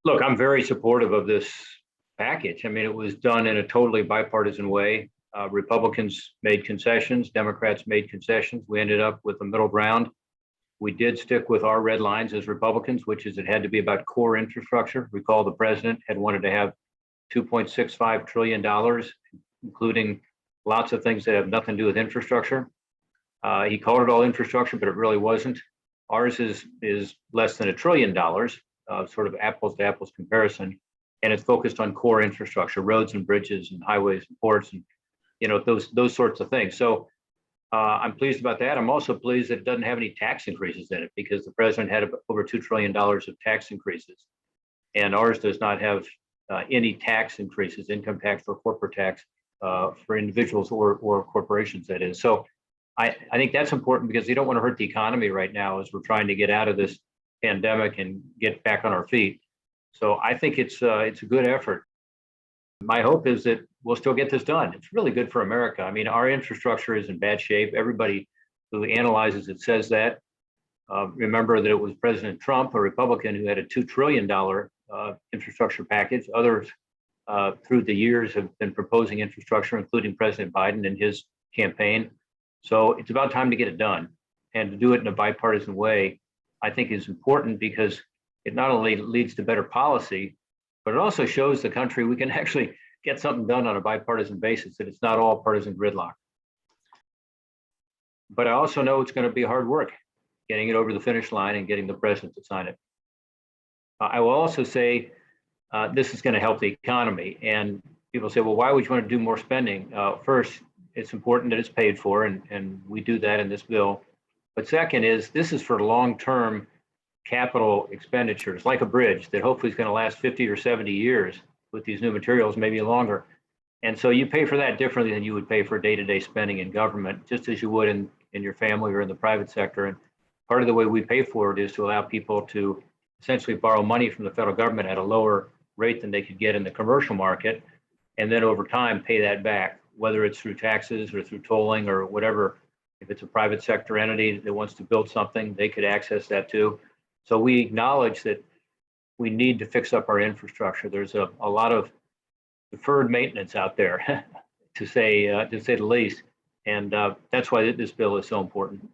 Look, I'm very supportive of this package. I mean, it was done in a totally bipartisan way. Republicans made concessions, Democrats made concessions. We ended up with a middle ground. We did stick with our red lines as Republicans, which is it had to be about core infrastructure. Recall the president had wanted to have $2.65 trillion, including lots of things that have nothing to do with infrastructure. He called it all infrastructure, but it really wasn't. Ours is less than $1 trillion, sort of apples to apples comparison, and it's focused on core infrastructure, roads and bridges and highways and ports and those sorts of things. So I'm pleased about that. I'm also pleased that it doesn't have any tax increases in it because the president had over $2 trillion of tax increases, and ours does not have any tax increases, income tax or corporate tax for individuals or corporations. That is. So I think that's important because you don't want to hurt the economy right now as we're trying to get out of this pandemic and get back on our feet. So I think it's a good effort. My hope is that we'll still get this done. It's really good for America. I mean, our infrastructure is in bad shape. Everybody who analyzes it says that. Remember that it was President Trump, a Republican, who had a $2 trillion infrastructure package. Others through the years have been proposing infrastructure, including President Biden in his campaign. So it's about time to get it done. And to do it in a bipartisan way, I think is important because it not only leads to better policy, but it also shows the country we can actually get something done on a bipartisan basis, that it's not all partisan gridlock. But I also know it's going to be hard work getting it over the finish line and getting the president to sign it. I will also say this is going to help the economy. And people say, well, why would you want to do more spending? First, it's important that it's paid for, and we do that in this bill. But second is this is for long-term capital expenditures, like a bridge that hopefully is going to last 50 or 70 years with these new materials, maybe longer. And so you pay for that differently than you would pay for day-to-day spending in government, just as you would in your family or in the private sector. And part of the way we pay for it is to allow people to essentially borrow money from the federal government at a lower rate than they could get in the commercial market, and then over time pay that back, whether it's through taxes or through tolling or whatever. If it's a private sector entity that wants to build something, they could access that too. So we acknowledge that we need to fix up our infrastructure. There's a lot of deferred maintenance out there, to say the least, and that's why this bill is so important.